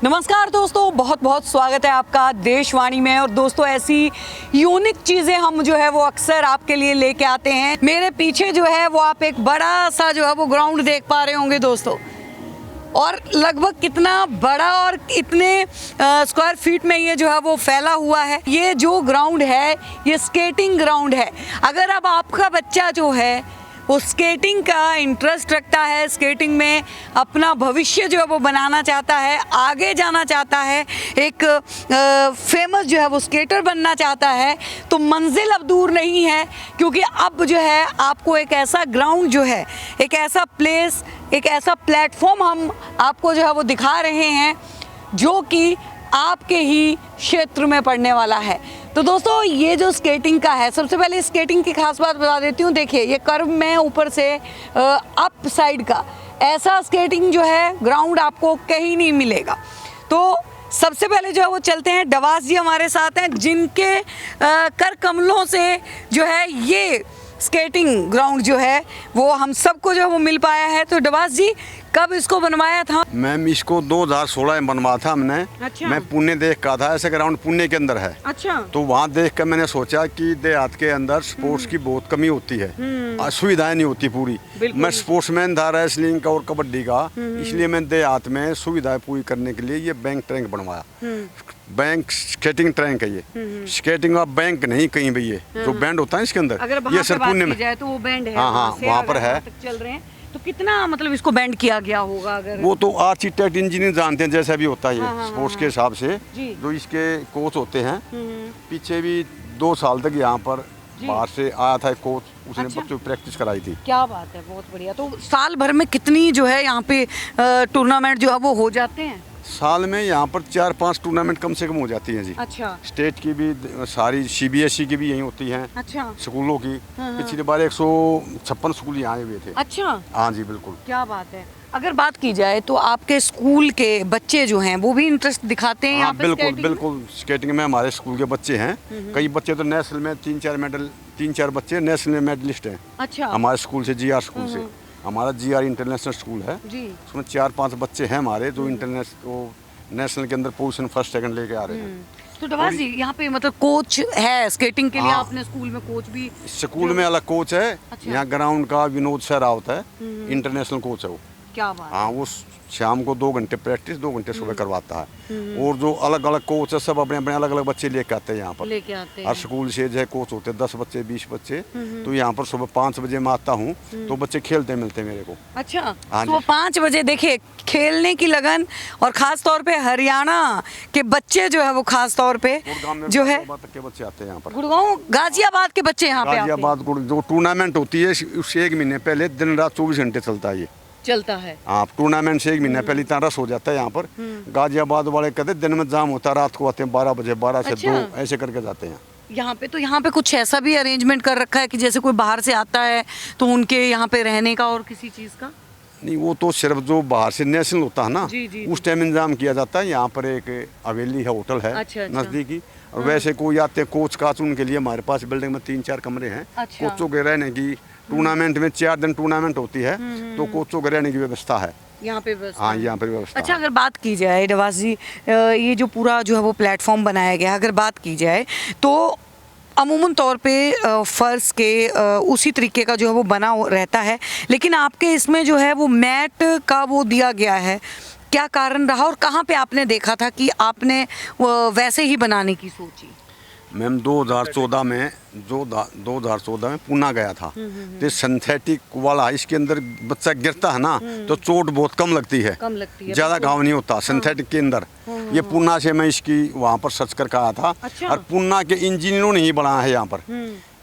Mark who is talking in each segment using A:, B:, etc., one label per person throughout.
A: नमस्कार दोस्तों, बहुत बहुत स्वागत है आपका देशवाणी में। और दोस्तों, ऐसी यूनिक चीज़ें हम जो है वो अक्सर आपके लिए लेके आते हैं। मेरे पीछे जो है वो आप एक बड़ा सा जो है वो ग्राउंड देख पा रहे होंगे दोस्तों, और लगभग कितना बड़ा और इतने स्क्वायर फीट में ये जो है वो फैला हुआ है। ये जो ग्राउंड है ये स्केटिंग ग्राउंड है। अगर अब आपका बच्चा जो है वो स्केटिंग का इंटरेस्ट रखता है, स्केटिंग में अपना भविष्य जो है वो बनाना चाहता है, आगे जाना चाहता है, एक फेमस जो है वो स्केटर बनना चाहता है, तो मंजिल अब दूर नहीं है। क्योंकि अब जो है आपको एक ऐसा ग्राउंड जो है, एक ऐसा प्लेस, एक ऐसा प्लेटफॉर्म हम आपको जो है वो दिखा रहे हैं जो कि आपके ही क्षेत्र में पड़ने वाला है। तो दोस्तों, ये जो स्केटिंग का है, सबसे पहले स्केटिंग की खास बात बता देती हूँ। देखिए, ये कर्व में ऊपर से अप साइड का ऐसा स्केटिंग जो है ग्राउंड आपको कहीं नहीं मिलेगा। तो सबसे पहले जो है वो चलते हैं, डवास जी हमारे साथ हैं, जिनके कर कमलों से जो है ये स्केटिंग ग्राउंड जो है वो हम सबको जो है वो मिल पाया है। तो डवास जी, कब इसको बनवाया था?
B: मैम, इसको 2016 में बनवाया था हमने।
A: अच्छा।
B: मैं पुणे देख का था, ऐसे ग्राउंड पुणे के अंदर है।
A: अच्छा।
B: तो वहाँ देख कर मैंने सोचा कि देहात के अंदर स्पोर्ट्स की बहुत कमी होती है, सुविधाएं नहीं होती पूरी। मैं स्पोर्ट्समैन था रेसलिंग का और कबड्डी का, इसलिए मैं देहात में सुविधाएं पूरी करने के लिए ये बैंक ट्रैक बनवाया। बैंक स्केटिंग ट्रैक है ये, स्केटिंग का बैंक नहीं कहीं भी। ये जो बैंड होता है इसके अंदर,
A: ये सिर्फ पुणे में जाए तो वो बैंड है।
B: हाँ, वहाँ पर है।
A: चल रहे हैं तो कितना मतलब इसको बैंड किया गया होगा? अगर वो
B: तो आर्किटेक्ट इंजीनियर जानते हैं, जैसा भी होता है स्पोर्ट्स के हिसाब से। जो इसके कोच होते हैं, पीछे भी 2 साल तक यहाँ पर बाहर से आया था कोच, उसने बच्चों को प्रैक्टिस कराई थी।
A: क्या बात है, बहुत बढ़िया। तो साल भर में कितनी जो है यहाँ पे टूर्नामेंट जो है वो हो जाते हैं?
B: साल में यहाँ पर 4-5 टूर्नामेंट कम से कम हो जाती हैं जी।
A: अच्छा।
B: स्टेट की भी, सारी CBSE की भी यहीं होती हैं।
A: अच्छा।
B: स्कूलों की पिछली बार 156 स्कूल यहाँ आए हुए थे।
A: अच्छा।
B: हाँ जी, बिल्कुल।
A: क्या बात है। अगर बात की जाए तो आपके स्कूल के बच्चे जो हैं वो भी इंटरेस्ट दिखाते हैं यहाँ पे?
B: बिल्कुल बिल्कुल। स्केटिंग में हमारे स्कूल के बच्चे हैं। कई बच्चे तो नेशनल में 3-4 बच्चे नेशनल में मेडलिस्ट हैं। अच्छा। हमारे स्कूल से, GR स्कूल से। हमारा GR इंटरनेशनल स्कूल है जी। उसमें 4-5 बच्चे हैं हमारे जो नेशनल के अंदर पोजीशन फर्स्ट सेकंड लेके आ रहे हैं।
A: तो डवास जी, यहाँ पे मतलब कोच है स्केटिंग के लिए? आपने स्कूल में कोच भी?
B: स्कूल में अलग कोच है। अच्छा। यहाँ ग्राउंड का विनोद सर रावत है, इंटरनेशनल कोच है वो। क्या बात। हाँ, वो शाम को 2 घंटे प्रैक्टिस, 2 घंटे सुबह करवाता है। और जो अलग अलग कोच है, सब अपने अपने अलग अलग बच्चे लेके आते हैं यहाँ पर। लेके आते हैं। हर स्कूल से जो है कोच होते हैं, 10 बच्चे 20 बच्चे। तो यहाँ पर सुबह 5 बजे मैं आता हूँ तो बच्चे खेलते मिलते मेरे को। अच्छा। हाँ,
A: तो 5 बजे देखिए खेलने की लगन, और खास तौर पे हरियाणा के बच्चे जो है वो खास तौर पे जो है
B: के बच्चे आते हैं यहाँ पर।
A: गुड़गांव, गाजियाबाद के बच्चे यहाँ पे आते हैं।
B: गाजियाबाद जो टूर्नामेंट होती है उससे 1 महीने पहले दिन रात 24 घंटे चलता है ये।
A: चलता है।
B: हाँ, टूर्नामेंट से 1 महीना पहले इतना रस हो जाता है यहाँ पर। गाजियाबाद वाले कहते दिन में जाम होता है, रात को आते हैं 12 बजे, 12 से 2 ऐसे करके जाते हैं
A: यहाँ पे। तो यहाँ पे कुछ ऐसा भी अरेंजमेंट कर रखा है कि जैसे कोई बाहर से आता है तो उनके यहाँ पे रहने का और किसी चीज़ का?
B: नहीं, वो तो सिर्फ जो बाहर से नेशनल होता है ना, उस टाइम इंतजाम किया जाता है। यहाँ पर एक हवेली है, होटल है नज़दीकी। और वैसे कोई आते हैं कोच काच, उनके लिए हमारे पास बिल्डिंग में 3-4 कमरे हैं कोचों के रहने की। टूर्नामेंट में 4 दिन टूर्नामेंट होती है तो कोचों के रहने की व्यवस्था है यहाँ पे। हाँ, यहाँ पे व्यवस्था।
A: अच्छा, अगर बात की जाए डवास जी, ये जो पूरा जो है वो प्लेटफॉर्म बनाया गया, अगर बात की जाए तो अमूमन तौर पे फर्श के उसी तरीके का जो है वो बना रहता है, लेकिन आपके इसमें जो है वो मैट का वो दिया गया है। क्या कारण रहा और कहाँ पे आपने देखा था कि आपने वैसे ही बनाने की सोची?
B: मैम, 2014 में पुणे गया था। तो सिंथेटिक वाला इसके अंदर बच्चा गिरता है ना तो चोट बहुत कम लगती है, ज़्यादा घाव नहीं होता सिंथेटिक के अंदर। ये पुणे से मैं इसकी वहाँ पर सर्च करके आया था। अच्छा। और पुणे के इंजीनियरों ने ही बनाया है यहाँ पर।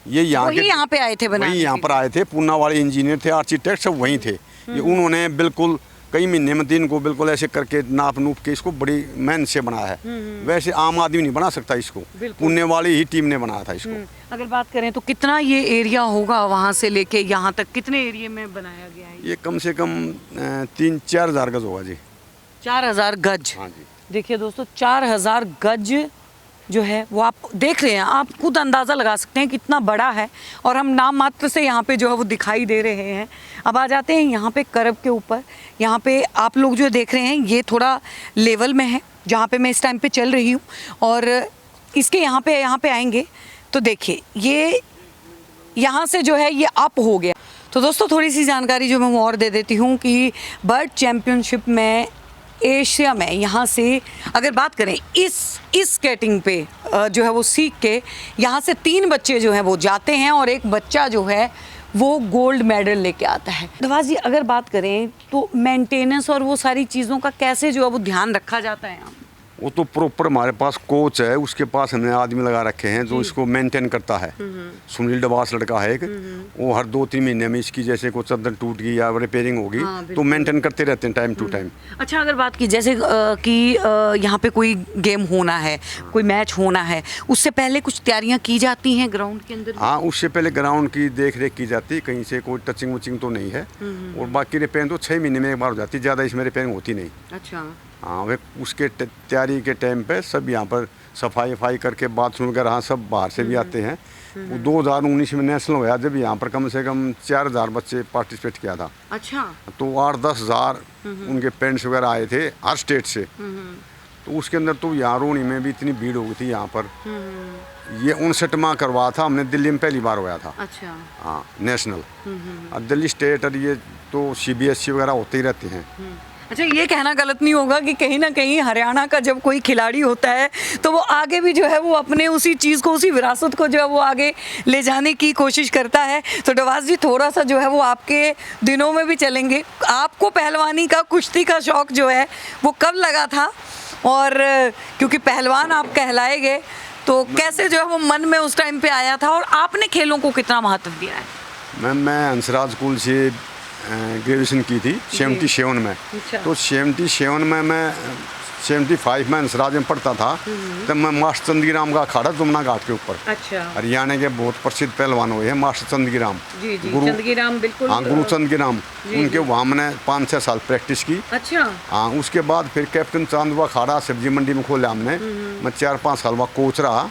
B: ये यहाँ पे आए थे बनाने, वही यहाँ पर आए थे, पुणे वाले इंजीनियर थे, आर्किटेक्ट सब वहीं थे। ये उन्होंने बिल्कुल कई महीने में दिन को बिल्कुल ऐसे करके नाप नूप के इसको बड़ी मेहनत से बनाया है। वैसे आम आदमी नहीं बना सकता इसको, पुणे वाली ही टीम ने बनाया था इसको।
A: अगर बात करें तो कितना ये एरिया होगा वहाँ से लेके यहाँ तक, कितने एरिया में बनाया गया है?
B: ये कम से कम 3-4 हज़ार गज होगा जी।
A: 4000 गज?
B: हाँ जी।
A: देखिए दोस्तों, 4000 गज जो है वो आप देख रहे हैं, आप खुद अंदाज़ा लगा सकते हैं कितना बड़ा है, और हम नाम मात्र से यहाँ पे जो है वो दिखाई दे रहे हैं। अब आ जाते हैं यहाँ पे करब के ऊपर। यहाँ पे आप लोग जो देख रहे हैं ये थोड़ा लेवल में है जहाँ पे मैं इस टाइम पे चल रही हूँ, और इसके यहाँ पे आएंगे तो देखिए ये यहाँ से जो है ये अप हो गया। तो दोस्तों थोड़ी सी जानकारी जो मैं वो और दे देती हूँ कि बर्ड चैम्पियनशिप में एशिया में यहाँ से अगर बात करें इस स्केटिंग पे जो है वो सीख के यहाँ से 3 बच्चे जो हैं वो जाते हैं, और एक बच्चा जो है वो गोल्ड मेडल लेके आता है। धवास जी अगर बात करें तो मेंटेनेंस और वो सारी चीज़ों का कैसे जो है वो ध्यान रखा जाता है यहाँ?
B: वो तो प्रॉपर हमारे पास कोच है, उसके पास हमने आदमी लगा रखे हैं जो इसको मेंटेन करता है। सुनील डबास लड़का है एक, वो हर 2-3 महीने में इसकी जैसे कोई चद्दर टूट गई या रिपेयरिंग होगी तो मेंटेन करते रहते हैं टाइम टू टाइम।
A: अच्छा अगर बात की जैसे कि यहाँ पे कोई गेम होना है, कोई मैच होना है, उससे पहले कुछ तैयारियाँ की जाती हैं ग्राउंड के अंदर?
B: हाँ, उससे पहले ग्राउंड की देख रेख की जाती है, कहीं से कोई टचिंग वचिंग तो नहीं है। और बाकी रिपेयरिंग तो 6 महीने में एक बार हो जाती है, ज़्यादा इसमें रिपेयरिंग होती नहीं।
A: अच्छा
B: हाँ, वे उसके तैयारी के टाइम पे सब यहाँ पर सफाई करके बाथरूम वगैरह हाँ सब बाहर से भी आते हैं। वो 2019 में नेशनल हुआ जब यहाँ पर कम से कम 4000 बच्चे पार्टिसिपेट किया था।
A: अच्छा।
B: तो 8-10 हज़ार उनके पेरेंट्स वगैरह आए थे हर स्टेट से। तो उसके अंदर तो यहाँ रोहनी में भी इतनी भीड़ हो गई थी यहाँ पर। ये 59वां करवा था हमने, दिल्ली में पहली बार हुआ था।
A: अच्छा।
B: हाँ नेशनल। अब दिल्ली स्टेट और ये तो CBSE वगैरह होते ही रहते हैं।
A: अच्छा ये कहना गलत नहीं होगा कि कहीं ना कहीं हरियाणा का जब कोई खिलाड़ी होता है तो वो आगे भी जो है वो अपने उसी चीज़ को, उसी विरासत को जो है वो आगे ले जाने की कोशिश करता है। तो डवास जी थोड़ा सा जो है वो आपके दिनों में भी चलेंगे, आपको पहलवानी का, कुश्ती का शौक़ जो है वो कब लगा था? और क्योंकि पहलवान आप कहलाए गए तो कैसे जो है वो मन में उस टाइम पे आया था, और आपने खेलों को कितना महत्व दिया है?
B: मैं हंसराज स्कूल से ग्रेजुएशन की थी 77 में।
A: अच्छा।
B: तो 77 में मैं 75 में हंसराज में पढ़ता था। तब मैं मास्टर चंदीराम का अखाड़ा जमुना घाट के ऊपर।
A: अच्छा।
B: हरियाणा के बहुत प्रसिद्ध पहलवान हुए हैं मास्टर चंदीराम।
A: जी जी, चंदीराम बिल्कुल।
B: हाँ, गुरु चंदीराम, उनके वहाँ मैंने 5-6 साल प्रैक्टिस की।
A: अच्छा।
B: हाँ, उसके बाद फिर कैप्टन चांदवा अखाड़ा सब्जी मंडी में खोला हमने। मैं 4-5 साल वहाँ कोच रहा।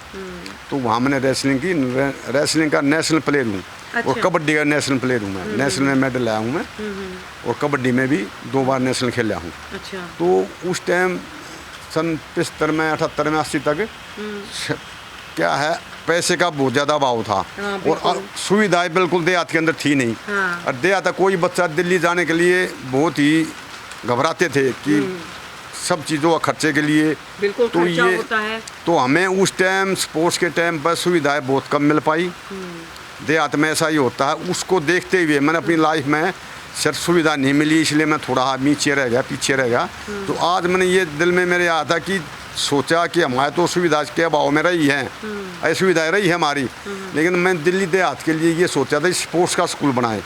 B: तो वहाँ मैंने रेसलिंग की, रेसलिंग का नेशनल प्लेयर हूँ।
A: अच्छा।
B: और कबड्डी का नेशनल प्लेयर हूँ मैं, नेशनल में मेडल लाया हूँ मैं। और कबड्डी में भी 2 बार नेशनल खेला हूँ।
A: अच्छा।
B: तो उस टाइम सन 75 में 78 में 80 तक क्या है, पैसे का बहुत ज़्यादा अभाव था।
A: हाँ,
B: और सुविधाएं बिल्कुल देहात के अंदर थी नहीं।
A: हाँ।
B: और देहात कोई बच्चा दिल्ली जाने के लिए बहुत ही घबराते थे कि सब चीज़ों का खर्चे के लिए
A: बिल्कुल
B: तो
A: खर्चा
B: ये
A: होता है।
B: तो हमें उस टाइम स्पोर्ट्स के टाइम पर सुविधाएं बहुत कम मिल पाई। देहात में ऐसा ही होता है, उसको देखते हुए मैंने अपनी लाइफ में सिर्फ सुविधा नहीं मिली, इसलिए मैं थोड़ा नीचे रह गया, पीछे रह गया। तो आज मैंने ये दिल में मेरे आया था कि सोचा कि हमारे तो सुविधा के अभाव में रही है, ऐसी सुविधाएं रही है हमारी, लेकिन मैं दिल्ली देहात के लिए ये सोचा था स्पोर्ट्स का स्कूल बनाए।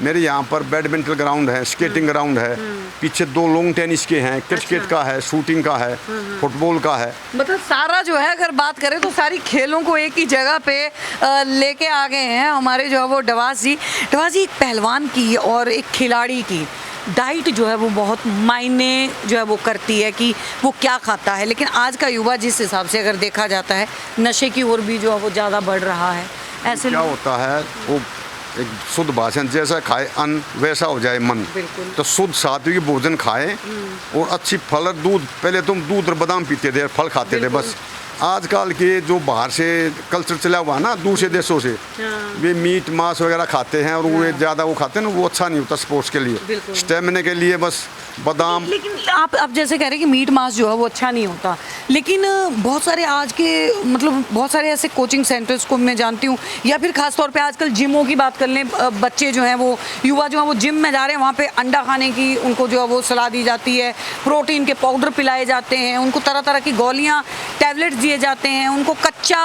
B: मेरे यहाँ पर बैडमिंटन ग्राउंड है, स्केटिंग ग्राउंड है, पीछे 2 लॉन्ग टेनिस के हैं, क्रिकेट का है, शूटिंग का है, फुटबॉल का है।
A: मतलब सारा जो है अगर बात करें तो सारी खेलों को एक ही जगह पे लेके आ गए हैं हमारे जो है वो डवास जी। डवास जी, एक पहलवान की और एक खिलाड़ी की डाइट जो है वो बहुत मायने जो है वो करती है कि वो क्या खाता है। लेकिन आज का युवा जिस हिसाब से अगर देखा जाता है नशे की ओर भी जो है वो ज़्यादा बढ़ रहा है, ऐसे
B: क्या होता है, वो एक शुद्ध भाषण, जैसा खाए अन्न वैसा हो जाए मन। तो शुद्ध सात्विक भोजन खाएं और अच्छी फल, दूध, पहले तुम दूध और बादाम पीते थे, फल खाते थे बस। आजकल के जो बाहर से कल्चर चला हुआ ना दूसरे देशों से, वे मीट मांस वगैरह खाते हैं और वो ज़्यादा वो खाते हैं ना, वो अच्छा नहीं होता स्पोर्ट्स के लिए, स्टेमिना के लिए बस बादाम।
A: लेकिन आप जैसे कह रहे हैं कि मीट मांस जो है वो अच्छा नहीं होता, लेकिन बहुत सारे आज के मतलब बहुत सारे ऐसे कोचिंग सेंटर्स को मैं जानती हूँ, या फिर खास तौर पे आजकल जिमों की बात कर लें, बच्चे जो हैं वो युवा जो हैं वो जिम में जा रहे हैं, वहाँ पे अंडा खाने की उनको जो है वो सलाह दी जाती है, प्रोटीन के पाउडर पिलाए जाते हैं, उनको तरह तरह की गोलियाँ, टैबलेट्स दिए जाते हैं, उनको कच्चा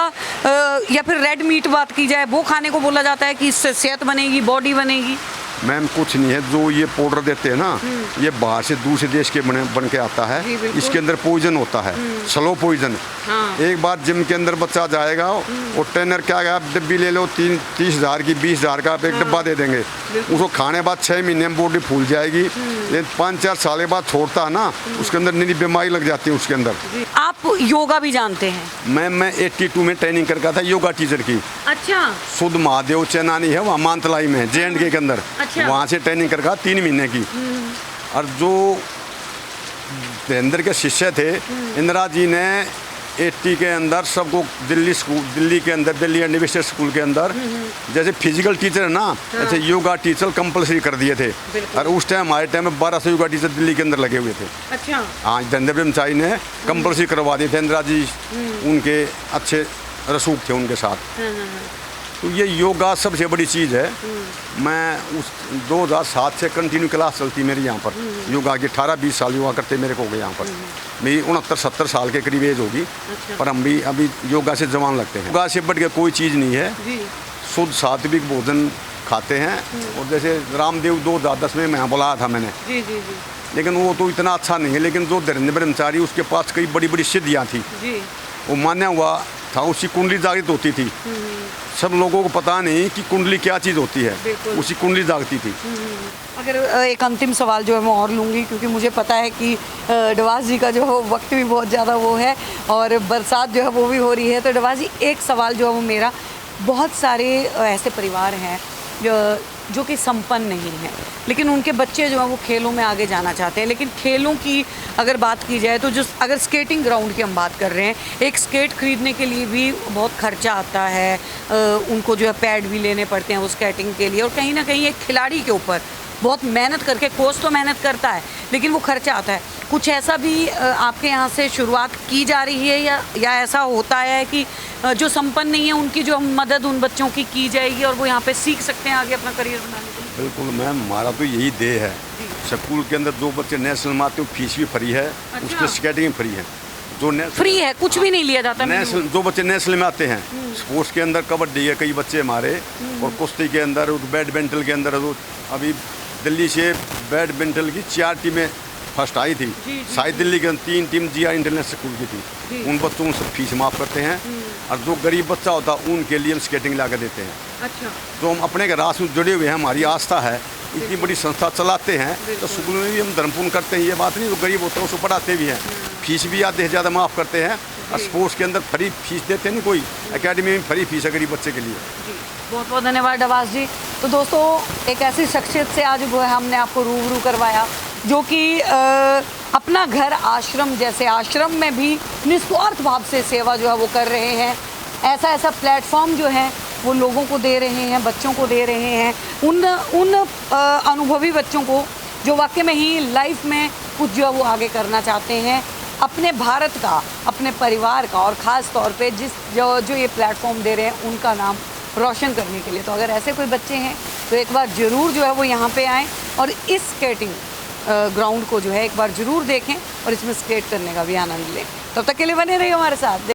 A: या फिर रेड मीट बात की जाए वो खाने को बोला जाता है कि इससे सेहत बनेगी, बॉडी बनेगी।
B: मैम कुछ नहीं है, जो ये पाउडर देते हैं ना, ये बाहर से दूसरे देश के बन के आता है। इसके अंदर पॉइजन होता है, स्लो पॉइजन। हाँ। एक बार जिम के अंदर बच्चा जाएगा और ट्रेनर क्या है, आप डिब्बी ले लो, 30,000 की 20,000 का आप एक डिब्बा दे देंगे, उसको खाने बाद 6 महीने में बॉडी फूल जाएगी, लेकिन 5-4 साल के बाद छोड़ता है ना, उसके अंदर नई बीमारी लग जाती है उसके अंदर।
A: आप योगा भी जानते हैं?
B: मैं 82 में ट्रेनिंग करके था योगा टीचर की।
A: अच्छा।
B: शुद्ध महादेव चेनानी है वहाँ मानतलाई में JNK के अंदर।
A: अच्छा।
B: वहाँ से ट्रेनिंग करके 3 महीने की। और जो धीरेन्द्र के शिष्य थे, इंदिरा जी ने 80 के अंदर सबको दिल्ली के अंदर दिल्ली यूनिवर्सिटी स्कूल के अंदर जैसे फिजिकल टीचर है ना, ऐसे योगा टीचर कंपलसरी कर दिए थे। और उस टाइम हमारे टाइम में 1200 योगा टीचर दिल्ली के अंदर लगे हुए थे।
A: अच्छा।
B: हाँ, धीरेन्द्र ब्रह्मचारी ने कंपलसरी करवा दिए थे। इंदिरा जी उनके अच्छे रसूख थे उनके साथ। तो ये योगा सबसे बड़ी चीज़ है। मैं उस 2007 से कंटिन्यू क्लास चलती मेरी यहाँ पर योगा की। 18-20 साल योगा करते मेरे को हो गए यहाँ पर। मेरी 69-70 साल के करीब एज होगी।
A: अच्छा।
B: पर हम भी अभी योगा से जवान लगते हैं। योगा से बढ़ के कोई चीज़ नहीं है। शुद्ध सात्विक भोजन खाते हैं। और जैसे रामदेव 2010 में मैं बुलाया था मैंने, लेकिन वो तो इतना अच्छा नहीं है। लेकिन जो धीरेन्द्र ब्रह्मचारी, उसके पास कई बड़ी बड़ी सिद्धियाँ थी। वो मान्या हुआ था, उसकी कुंडली जागृत होती थी। सब लोगों को पता नहीं कि कुंडली क्या चीज़ होती है, उसी कुंडली जागती थी।
A: अगर एक अंतिम सवाल जो है मैं और लूँगी, क्योंकि मुझे पता है कि डवास जी का जो है वक्त भी बहुत ज़्यादा वो है और बरसात जो है वो भी हो रही है। तो डवास जी, एक सवाल जो है वो मेरा, बहुत सारे ऐसे परिवार हैं जो कि संपन्न नहीं है, लेकिन उनके बच्चे जो हैं वो खेलों में आगे जाना चाहते हैं। लेकिन खेलों की अगर बात की जाए तो अगर स्केटिंग ग्राउंड की हम बात कर रहे हैं, एक स्केट खरीदने के लिए भी बहुत खर्चा आता है। उनको जो है पैड भी लेने पड़ते हैं वो स्केटिंग के लिए। और कहीं ना कहीं एक खिलाड़ी के ऊपर बहुत मेहनत करके, कोच तो मेहनत करता है लेकिन वो खर्चा आता है। कुछ ऐसा भी आपके यहाँ से शुरुआत की जा रही है या ऐसा होता है कि जो संपन्न नहीं है उनकी जो मदद उन बच्चों की जाएगी और वो यहाँ पे सीख सकते हैं आगे अपना करियर बनाने के लिए?
B: बिल्कुल मैम, हमारा तो यही ध्येय है। स्कूल के अंदर जो बच्चे नेशनल में आते हैं फीस भी फ्री है।
A: अच्छा।
B: उसके स्केटिंग फ्री है। जो
A: फ्री है, कुछ भी नहीं लिया जाता।
B: नेशनल जो बच्चे नेशनल में आते हैं, स्पोर्ट्स के अंदर कबड्डी है कई बच्चे हमारे, और कुश्ती के अंदर, बैडमिंटन के अंदर। जो अभी दिल्ली से बैडमिंटन की 4 टीमें फर्स्ट आई थी। शायद दिल्ली के 3 टीम GR इंटरनेशनल स्कूल की थी। उन बच्चों से फीस माफ़ करते हैं। और जो गरीब बच्चा होता है उनके लिए हम स्केटिंग ला कर देते हैं।
A: अच्छा।
B: तो हम अपने के रास में जुड़े हुए हैं, हमारी आस्था है। इतनी बड़ी संस्था चलाते हैं तो स्कूल में भी हम धर्मपूर्ण करते हैं। ये बात नहीं, जो गरीब होता है उसको पढ़ाते भी हैं। फीस भी आधे से ज़्यादा माफ़ करते हैं। और स्पोर्ट्स के अंदर फ्री फीस देते नहीं, कोई एकेडमी में फ्री फीस है गरीब बच्चे के लिए।
A: बहुत बहुत धन्यवाद डवास जी। तो दोस्तों, एक ऐसी शख्सियत से आज वो है हमने आपको रूबरू करवाया जो कि अपना घर आश्रम जैसे आश्रम में भी निस्वार्थ भाव से सेवा जो है वो कर रहे हैं। ऐसा प्लेटफॉर्म जो है वो लोगों को दे रहे हैं, बच्चों को दे रहे हैं। उन अनुभवी बच्चों को जो वाकई में ही लाइफ में कुछ जो है वो आगे करना चाहते हैं, अपने भारत का, अपने परिवार का, और ख़ास तौर पे जो ये प्लेटफॉर्म दे रहे हैं उनका नाम रोशन करने के लिए। तो अगर ऐसे कोई बच्चे हैं तो एक बार ज़रूर जो है वो यहाँ पे आएँ और इस स्केटिंग ग्राउंड को जो है एक बार ज़रूर देखें और इसमें स्केट करने का भी आनंद लें। तब तक के लिए बने रहिए हमारे साथ।